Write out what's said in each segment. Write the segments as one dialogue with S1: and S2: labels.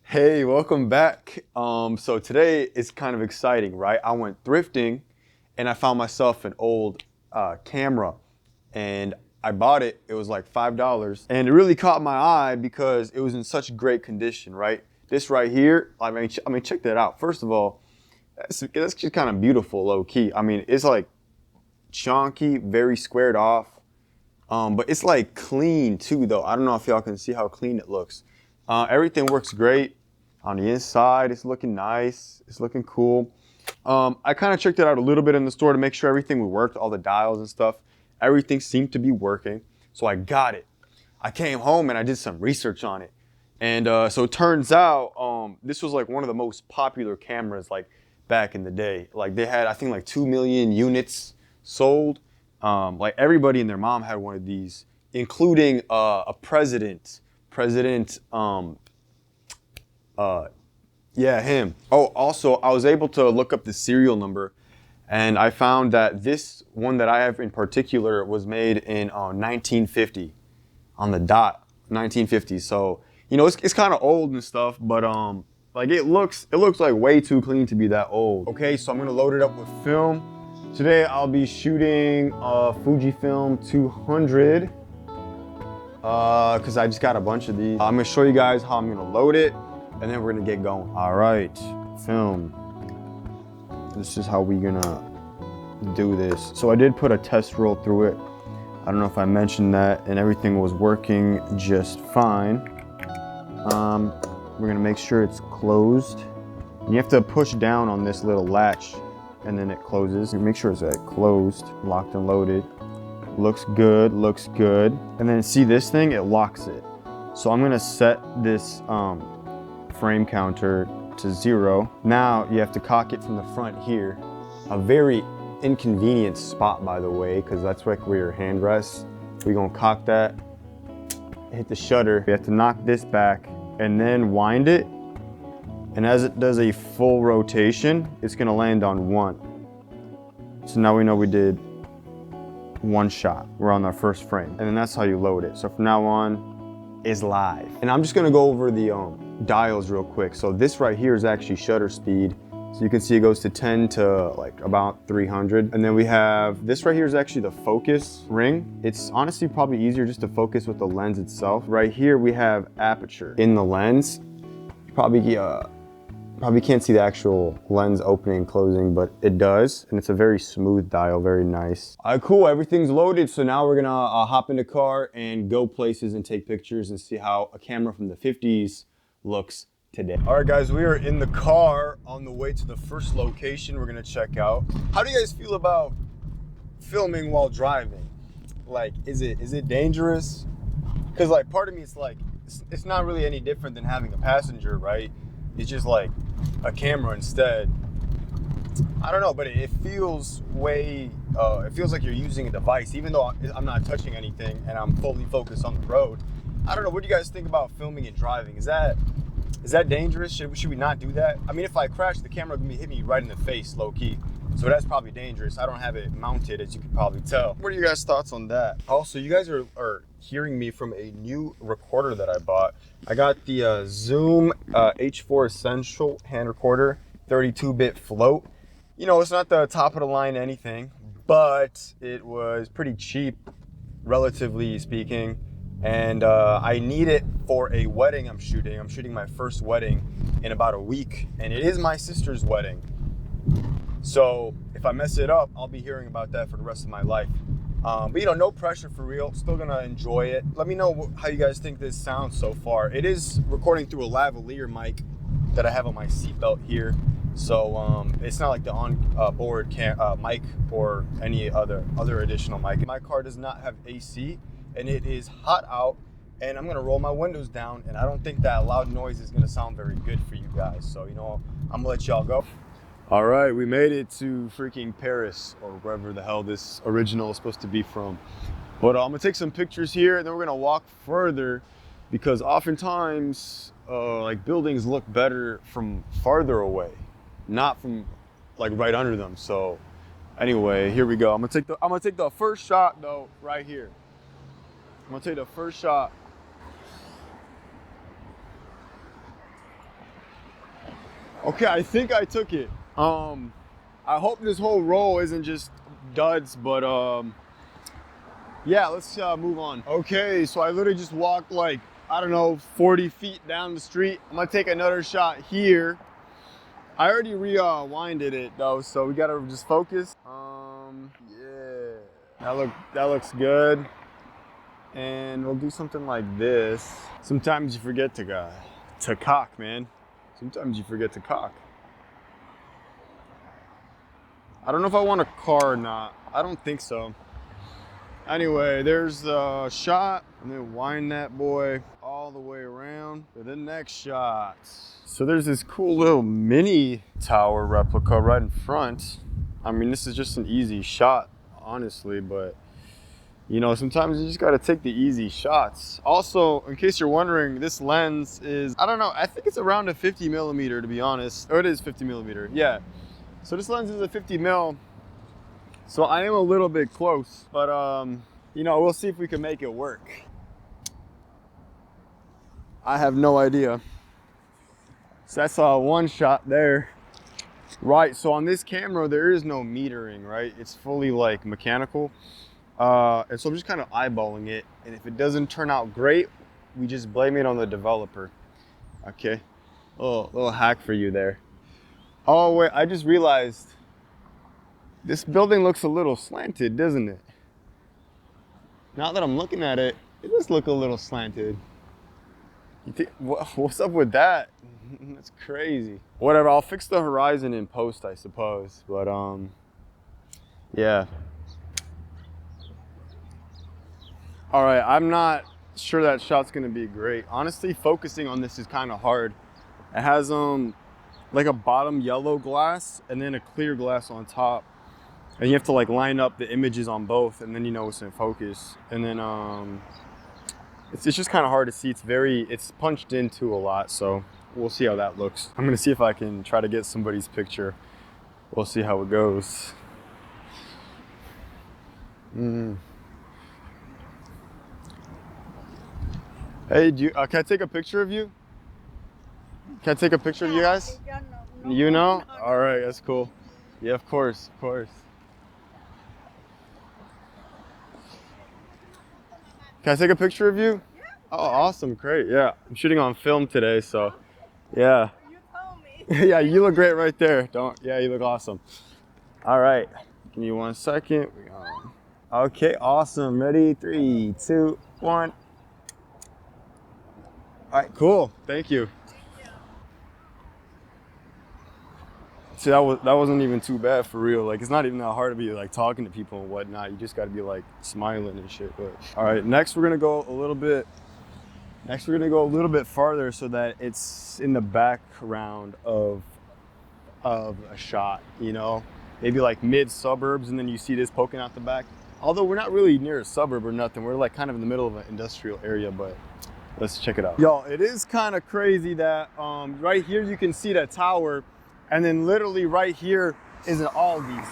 S1: Hey, welcome back. So today is kind of exciting, right? I went thrifting and I found myself an old camera and I bought it. It was like $5 and it really caught my eye because it was in such great condition, right? This right here, I mean, check that out. First of all, that's just kind of beautiful, low key. I mean, it's like chunky, very squared off. But it's like clean too, though. I don't know if y'all can see how clean it looks. Everything works great on the inside. It's looking nice. It's looking cool. I kind of checked it out a little bit in the store to make sure everything worked, all the dials and stuff. Everything seemed to be working. So I got it. I came home and I did some research on it. And so it turns out this was like one of the most popular cameras like back in the day. Like they had, I think like 2 million units sold. Like everybody and their mom had one of these, including a president. Yeah, him. Oh, also, I was able to look up the serial number, and I found that this one that I have in particular was made in 1950, on the dot, 1950. So, you know, it's kind of old and stuff, but like it looks like way too clean to be that old. Okay, so I'm gonna load it up with film. Today I'll be shooting Fujifilm 200 because I just got a bunch of these. I'm gonna show you guys how I'm gonna load it and then we're gonna get going. All right, film. This is how we're gonna do this. So I did put a test roll through it. I don't know if I mentioned that, and everything was working just fine. We're gonna make sure it's closed. You have to push down on this little latch and then it closes. You make sure it's closed, locked and loaded. Looks good, looks good. And then see this thing, it locks it. So I'm gonna set this frame counter to 0. Now you have to cock it from the front here. A very inconvenient spot, by the way, because that's like where your hand rests. We're gonna cock that, hit the shutter. You have to knock this back and then wind it. And as it does a full rotation, it's gonna land on 1. So now we know we did 1 shot. We're on our first frame. And then that's how you load it. So from now on, it's live. And I'm just gonna go over the dials real quick. So this right here is actually shutter speed. So you can see it goes to 10 to like about 300. And then we have, this right here is actually the focus ring. It's honestly probably easier just to focus with the lens itself. Right here we have aperture in the lens. You probably can't see the actual lens opening and closing, but it does. And it's a very smooth dial, very nice. All right, cool, everything's loaded. So now we're gonna hop in the car and go places and take pictures and see how a camera from the 50s looks today. All right, guys, we are in the car on the way to the first location we're gonna check out. How do you guys feel about filming while driving? Like, is it dangerous? Because like part of me is like, it's not really any different than having a passenger, right? It's just like a camera instead. I don't know, but it feels it feels like you're using a device, even though I'm not touching anything and I'm fully focused on the road. I don't know, what do you guys think about filming and driving? Is that dangerous? Should we not do that? I mean, if I crash, the camera gonna hit me right in the face, low key. So that's probably dangerous. I don't have it mounted, as you can probably tell. What are you guys' thoughts on that? Also, you guys are hearing me from a new recorder that I bought. I got the Zoom H4 Essential hand recorder, 32-bit float. You know, it's not the top of the line anything, but it was pretty cheap, relatively speaking. And I need it for a wedding I'm shooting. I'm shooting my first wedding in about a week, and it is my sister's wedding. So if I mess it up, I'll be hearing about that for the rest of my life. But you know, no pressure for real. Still gonna enjoy it. Let me know how you guys think this sounds so far. It is recording through a lavalier mic that I have on my seatbelt here. So it's not like the on-board mic or any other additional mic. My car does not have AC, and it is hot out. And I'm gonna roll my windows down, and I don't think that loud noise is gonna sound very good for you guys. So you know, I'm gonna let y'all go. All right, we made it to freaking Paris, or wherever the hell this original is supposed to be from. But I'm gonna take some pictures here, and then we're gonna walk further, because oftentimes like buildings look better from farther away, not from like right under them. So anyway, here we go. I'm gonna take the first shot though, right here. I'm gonna take the first shot. Okay, I think I took it. I hope this whole roll isn't just duds, but yeah, let's move on. Okay, so I literally just walked like, I don't know, 40 feet down the street. I'm gonna take another shot here. I already rewinded it though, so we gotta just focus. Yeah, that looks good. And we'll do something like this. Sometimes you forget to cock, man. Sometimes you forget to cock. I don't know if I want a car or not. I don't think so. Anyway, there's the shot, and then wind that boy all the way around to the next shot. So there's this cool little mini tower replica right in front. I mean, this is just an easy shot, honestly, but you know, sometimes you just gotta take the easy shots. Also, in case you're wondering, this lens is, I don't know, I think it's around a 50 millimeter to be honest. Or it is 50 millimeter, yeah. So this lens is a 50 mil. So I am a little bit close, but you know, we'll see if we can make it work. I have no idea. So that's one shot there. Right, so on this camera, there is no metering, right? It's fully like mechanical. And so I'm just kind of eyeballing it. And if it doesn't turn out great, we just blame it on the developer. Okay, little hack for you there. Oh wait, I just realized this building looks a little slanted, doesn't it? Now that I'm looking at it, it does look a little slanted. You think, what's up with that? That's crazy. Whatever, I'll fix the horizon in post, I suppose. But yeah. All right, I'm not sure that shot's gonna be great. Honestly, focusing on this is kind of hard. It has like a bottom yellow glass and then a clear glass on top. And you have to like line up the images on both, and then you know it's in focus. And then it's just kind of hard to see. It's punched into a lot, so we'll see how that looks. I'm gonna see if I can try to get somebody's picture. We'll see how it goes. Hey, can I take a picture of you? Can I take a picture of you guys? You know? All right, that's cool. Yeah, of course, of course. Can I take a picture of you? Yeah. Oh, awesome, great, yeah. I'm shooting on film today, so yeah. You told me. Yeah, you look great right there. Yeah, you look awesome. All right, give me 1 second. Okay, awesome. Ready? 3, 2, 1. All right, cool. Thank you. See, that wasn't even too bad for real. Like, it's not even that hard to be like talking to people and whatnot. You just got to be like smiling and shit. But all right, next we're gonna go a little bit. Next we're gonna go a little bit farther so that it's in the background of a shot. You know, maybe like mid suburbs, and then you see this poking out the back. Although we're not really near a suburb or nothing. We're like kind of in the middle of an industrial area, but. Let's check it out. Yo, it is kind of crazy that right here you can see that tower, and then literally right here is an Aldi's.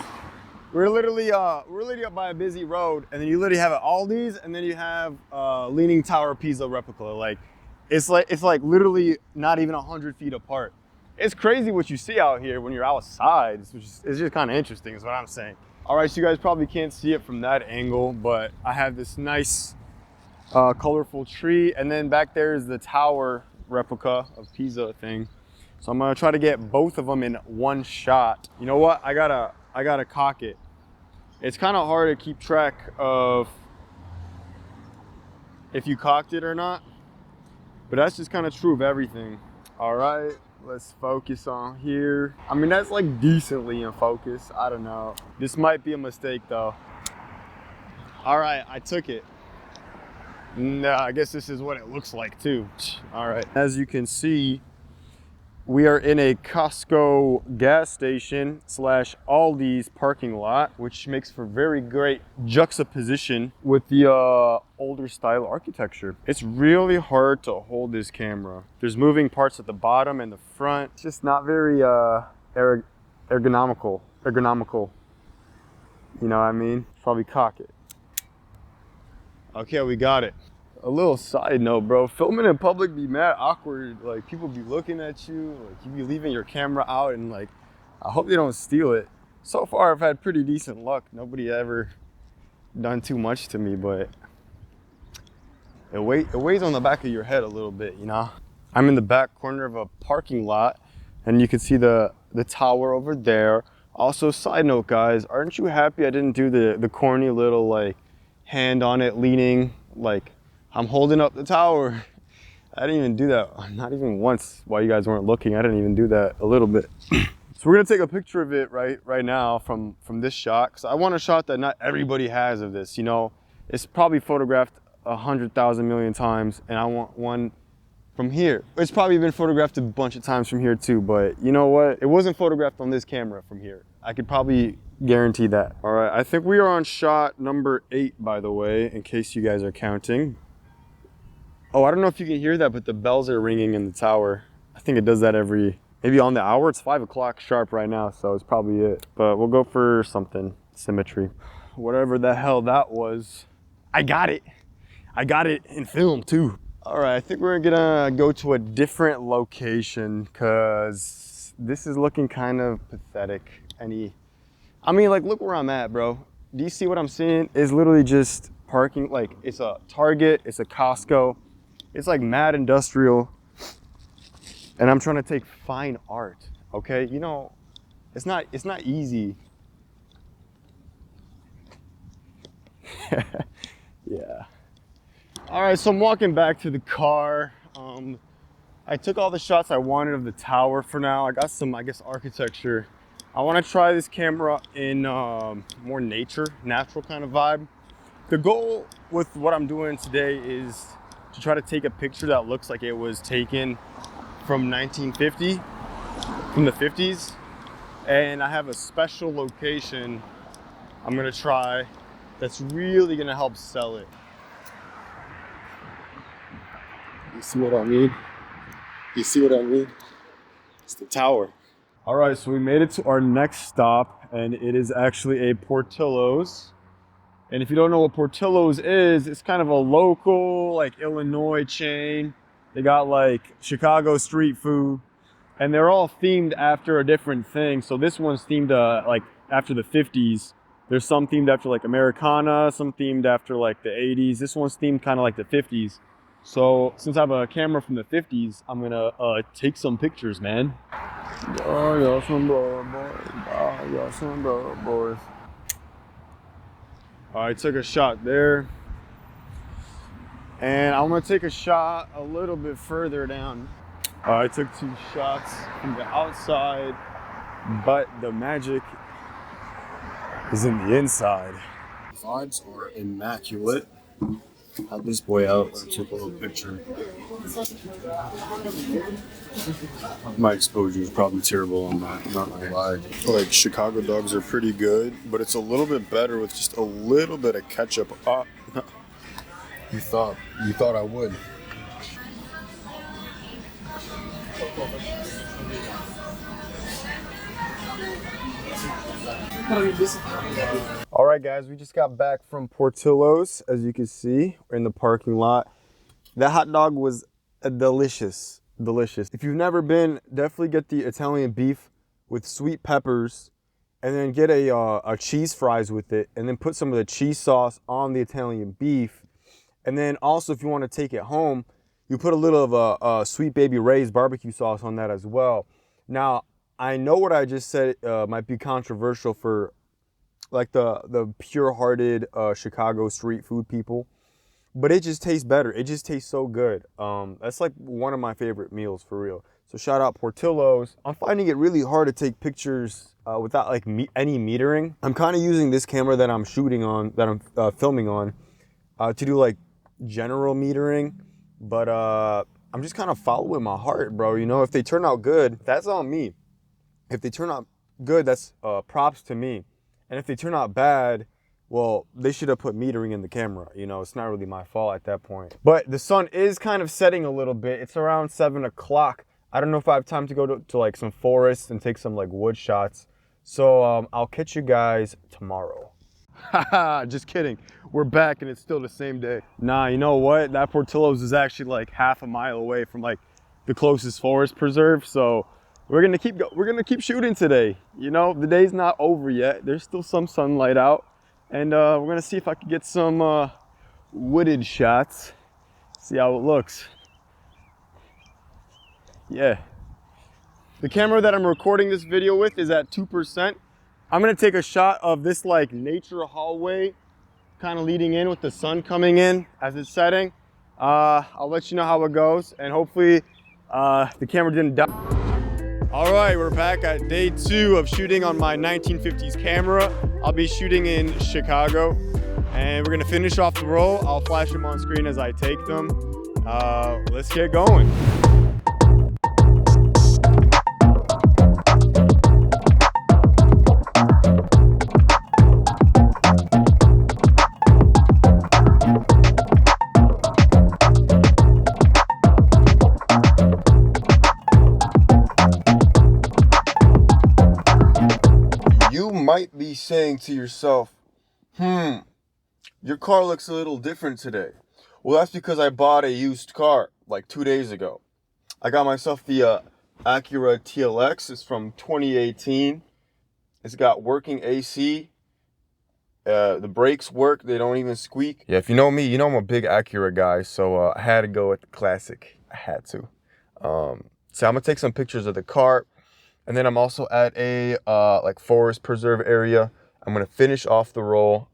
S1: We're literally up by a busy road, and then you literally have an Aldi's, and then you have Leaning Tower Pisa replica. Like it's like literally not even 100 feet apart. It's crazy what you see out here when you're outside. It's just kind of interesting, is what I'm saying. All right, so you guys probably can't see it from that angle, but I have this nice. Colorful tree, and then back there is the tower replica of Pisa thing. So I'm gonna try to get both of them in one shot. You know what? I gotta cock it. It's kind of hard to keep track of if you cocked it or not, but that's just kind of true of everything. All right, let's focus on here. I mean, that's like decently in focus. I don't know. This might be a mistake though. All right, I took it. No, I guess this is what it looks like too. All right. As you can see, we are in a Costco gas station / Aldi's parking lot, which makes for very great juxtaposition with the older style architecture. It's really hard to hold this camera. There's moving parts at the bottom and the front. It's just not very ergonomical. You know what I mean? Probably cock it. Okay, we got it. A little side note, bro. Filming in public be mad awkward. Like, people be looking at you. Like, you be leaving your camera out, and like, I hope they don't steal it. So far, I've had pretty decent luck. Nobody ever done too much to me, but it weighs on the back of your head a little bit, you know? I'm in the back corner of a parking lot, and you can see the tower over there. Also, side note, guys, aren't you happy I didn't do the corny little, like, hand on it leaning, like, I'm holding up the tower? I didn't even do that, not even once while you guys weren't looking. I didn't even do that a little bit. So we're gonna take a picture of it right now from this shot, because I want a shot that not everybody has of this, you know? It's probably photographed 100,000 million times, and I want one from here. It's probably been photographed a bunch of times from here too, but you know what? It wasn't photographed on this camera from here. I could probably guarantee that. All right, I think we are on shot number 8, by the way, in case you guys are counting. Oh, I don't know if you can hear that, but the bells are ringing in the tower. I think it does that maybe on the hour. It's 5 o'clock sharp right now, so it's probably it. But we'll go for something, symmetry. Whatever the hell that was, I got it. I got it in film too. All right, I think we're gonna go to a different location because this is looking kind of pathetic. I mean, like, look where I'm at, bro. Do you see what I'm seeing? It's literally just parking. Like, it's a Target, it's a Costco. It's like mad industrial. And I'm trying to take fine art, okay? You know, it's not easy. Yeah. All right, so I'm walking back to the car. I took all the shots I wanted of the tower for now. I got some, I guess, architecture. I want to try this camera in more natural kind of vibe. The goal with what I'm doing today is to try to take a picture that looks like it was taken from 1950, from the 50s. And I have a special location I'm gonna try that's really gonna help sell it. You see what I mean? You see what I mean? It's the tower. All right, so we made it to our next stop, and it is actually a Portillo's. And if you don't know what Portillo's is, it's kind of a local, like, Illinois chain. They got like Chicago street food, and they're all themed after a different thing. So this one's themed like after the 50s. There's some themed after like Americana, some themed after like the 80s. This one's themed kind of like the 50s. So since I have a camera from the 50s, I'm gonna take some pictures, man. Oh, y'all some boys. I took a shot there. And I'm gonna take a shot a little bit further down. I took 2 shots from the outside, but the magic is in the inside. Vibes are immaculate. Had this boy out, I took a little picture. My exposure is probably terrible on that, I'm not gonna lie. I feel like Chicago dogs are pretty good, but it's a little bit better with just a little bit of ketchup. You thought I would. All right, guys, we just got back from Portillo's. As you can see, we're in the parking lot. That hot dog was delicious. If you've never been, definitely get the Italian beef with sweet peppers, and then get a cheese fries with it, and then put some of the cheese sauce on the Italian beef. And then also, if you want to take it home, you put a little of a Sweet Baby Ray's barbecue sauce on that as well. Now, I know what I just said might be controversial for like the pure-hearted Chicago street food people, but it just tastes better. It just tastes so good. That's like one of my favorite meals, for real. So shout out Portillo's. I'm finding it really hard to take pictures without like any metering. I'm kind of using this camera that I'm shooting on, that I'm filming on, to do like general metering, but I'm just kind of following my heart, bro. You know, if they turn out good, that's on me. If they turn out good, that's props to me. And if they turn out bad, well, they should have put metering in the camera. You know, it's not really my fault at that point. But the sun is kind of setting a little bit. It's around 7 o'clock. I don't know if I have time to go to like some forests and take some like wood shots. So I'll catch you guys tomorrow. Haha, just kidding. We're back and it's still the same day. Nah, you know what? That Portillo's is actually like half a mile away from like the closest forest preserve. So we're gonna keep shooting today. You know, the day's not over yet. There's still some sunlight out. And we're gonna see if I can get some wooded shots. See how it looks. Yeah. The camera that I'm recording this video with is at 2%. I'm gonna take a shot of this like nature hallway kind of leading in with the sun coming in as it's setting. I'll let you know how it goes, and hopefully the camera didn't die. All right, we're back at day 2 of shooting on my 1950s camera. I'll be shooting in Chicago, and we're gonna finish off the roll. I'll flash them on screen as I take them. Let's get going. You might be saying to yourself, your car looks a little different today. Well, that's because I bought a used car like 2 days ago. I got myself the Acura TLX. It's from 2018. It's got working AC. The brakes work. They don't even squeak. Yeah, if you know me, you know I'm a big Acura guy, so I had to go with the classic. I had to. So I'm gonna take some pictures of the car. And then I'm also at a like forest preserve area. I'm gonna finish off the roll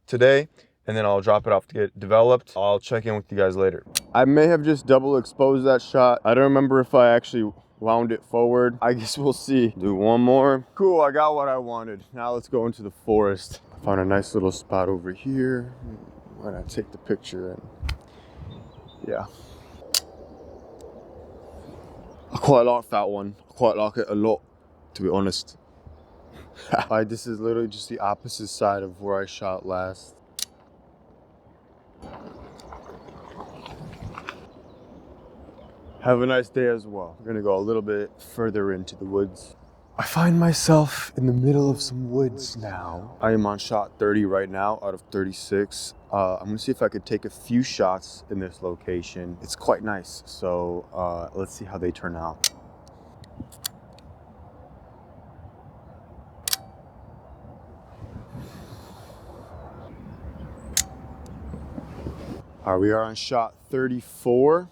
S1: today, and then I'll drop it off to get developed. I'll check in with you guys later. I may have just double exposed that shot. I don't remember if I actually wound it forward. I guess we'll see. Do one more. Cool, I got what I wanted. Now let's go into the forest. I found a nice little spot over here. Why not take the picture and yeah. I quite like that one. I quite like it a lot, to be honest. This is literally just the opposite side of where I shot last. Have a nice day as well. We're gonna go a little bit further into the woods. I find myself in the middle of some woods now. I am on shot 30 right now out of 36. I'm gonna see if I could take a few shots in this location. It's quite nice, so let's see how they turn out. All right, we are on shot 34.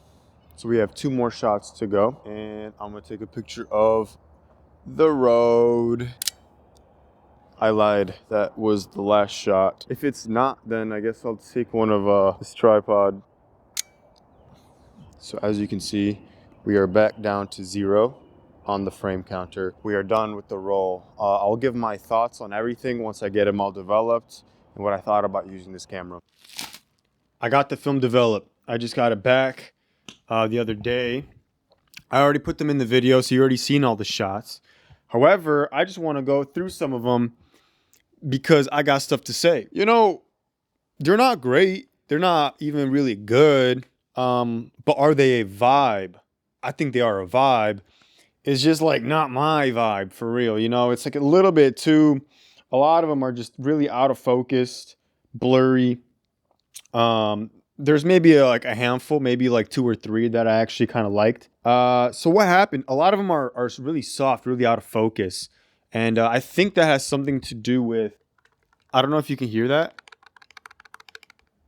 S1: So we have 2 more shots to go. And I'm gonna take a picture of the road. I lied, that was the last shot. If it's not, then I guess I'll take one of this tripod. So as you can see, we are back down to 0 on the frame counter. We are done with the roll. I'll give my thoughts on everything once I get them all developed and what I thought about using this camera. I got the film developed. I just got it back the other day. I already put them in the video, so you already seen all the shots. However, I just want to go through some of them because I got stuff to say. You know, they're not great. They're not even really good. But are they a vibe? I think they are a vibe. It's just like not my vibe for real. You know, it's like a little bit too, a lot of them are just really out of focus, blurry. There's maybe like a handful, maybe like 2 or 3 that I actually kind of liked. So what happened? A lot of them are really soft, really out of focus. And I think that has something to do with, I don't know if you can hear that,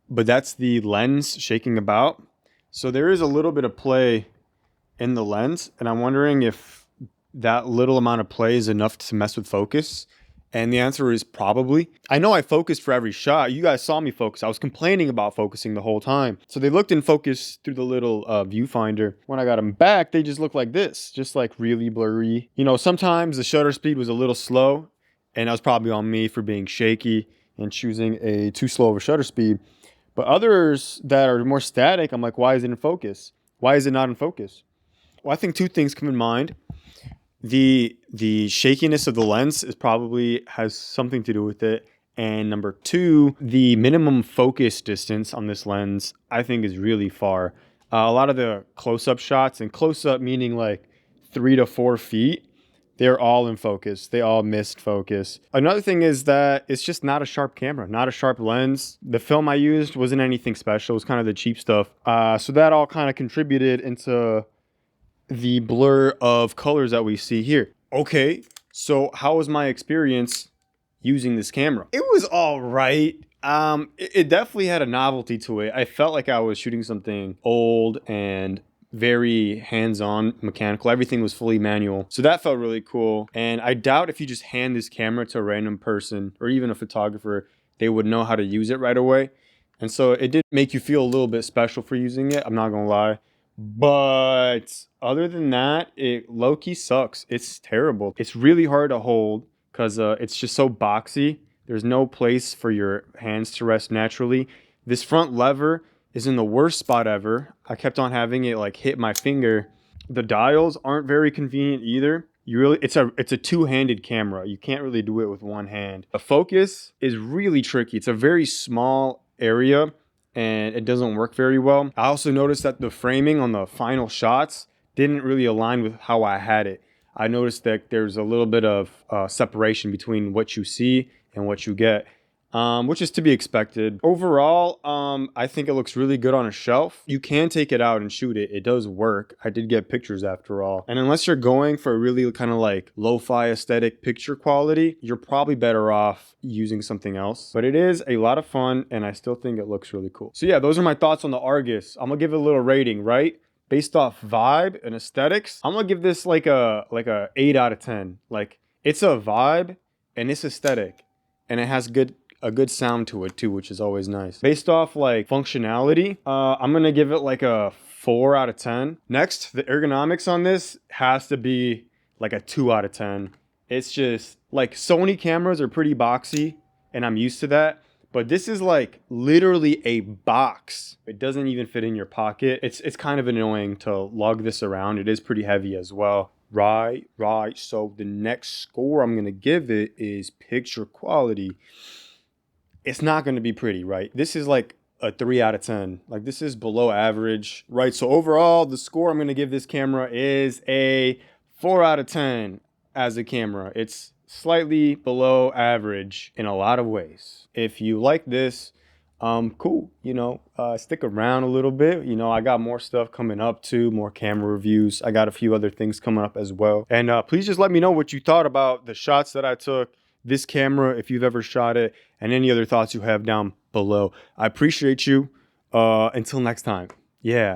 S1: but that's the lens shaking about. So there is a little bit of play in the lens, and I'm wondering if that little amount of play is enough to mess with focus. And the answer is probably. I know I focused for every shot. You guys saw me focus. I was complaining about focusing the whole time. So they looked in focus through the little viewfinder. When I got them back, they just looked like this, just like really blurry. You know, sometimes the shutter speed was a little slow, and that was probably on me for being shaky and choosing a too slow of a shutter speed. But others that are more static, I'm like, why is it in focus? Why is it not in focus? Well, I think 2 things come in mind. The shakiness of the lens is probably has something to do with it. And number 2, the minimum focus distance on this lens, I think, is really far. A lot of the close-up shots, and close-up meaning like 3 to 4 feet, They're all in focus. They all missed focus. Another thing is that it's just not a sharp camera, not a sharp lens. The film I used wasn't anything special. It was kind of the cheap stuff. So that all kind of contributed into the blur of colors that we see here. Okay, so how was my experience using this camera? It was all right. It definitely had a novelty to it. I felt like I was shooting something old and very hands-on mechanical. Everything was fully manual. So that felt really cool. And I doubt if you just hand this camera to a random person or even a photographer, they would know how to use it right away. And so it did make you feel a little bit special for using it. I'm not gonna lie. But other than that, it low-key sucks. It's terrible. It's really hard to hold because it's just so boxy. There's no place for your hands to rest naturally. This front lever is in the worst spot ever. I kept on having it like hit my finger. The dials aren't very convenient either. It's a two-handed camera. You can't really do it with one hand. The focus is really tricky. It's a very small area and it doesn't work very well. I also noticed that the framing on the final shots didn't really align with how I had it. I noticed that there's a little bit of separation between what you see and what you get, which is to be expected. Overall, I think it looks really good on a shelf. You can take it out and shoot it. It does work. I did get pictures after all. And unless you're going for a really kind of like lo-fi aesthetic picture quality, you're probably better off using something else. But it is a lot of fun and I still think it looks really cool. So yeah, those are my thoughts on the Argus. I'm gonna give it a little rating, right? Based off vibe and aesthetics, I'm gonna give this like a 8 out of 10. Like, it's a vibe and it's aesthetic and it has a good sound to it too, which is always nice. Based off like functionality, I'm gonna give it like a 4 out of 10. Next, the ergonomics on this has to be like a 2 out of 10. It's just like Sony cameras are pretty boxy and I'm used to that. But this is like literally a box. It doesn't even fit in your pocket. It's kind of annoying to lug this around. It is pretty heavy as well. Right. So the next score I'm gonna give it is picture quality. It's not gonna be pretty, right? This is like a 3 out of 10. Like, this is below average, right? So overall, the score I'm gonna give this camera is a 4 out of 10 as a camera. It's slightly below average in a lot of ways. If you like this, cool, stick around a little bit. I got more stuff coming up too, more camera reviews. I got a few other things coming up as well. And please just let me know what you thought about the shots that I took, this camera, if you've ever shot it, and any other thoughts you have down below. I appreciate you. Until next time. Yeah.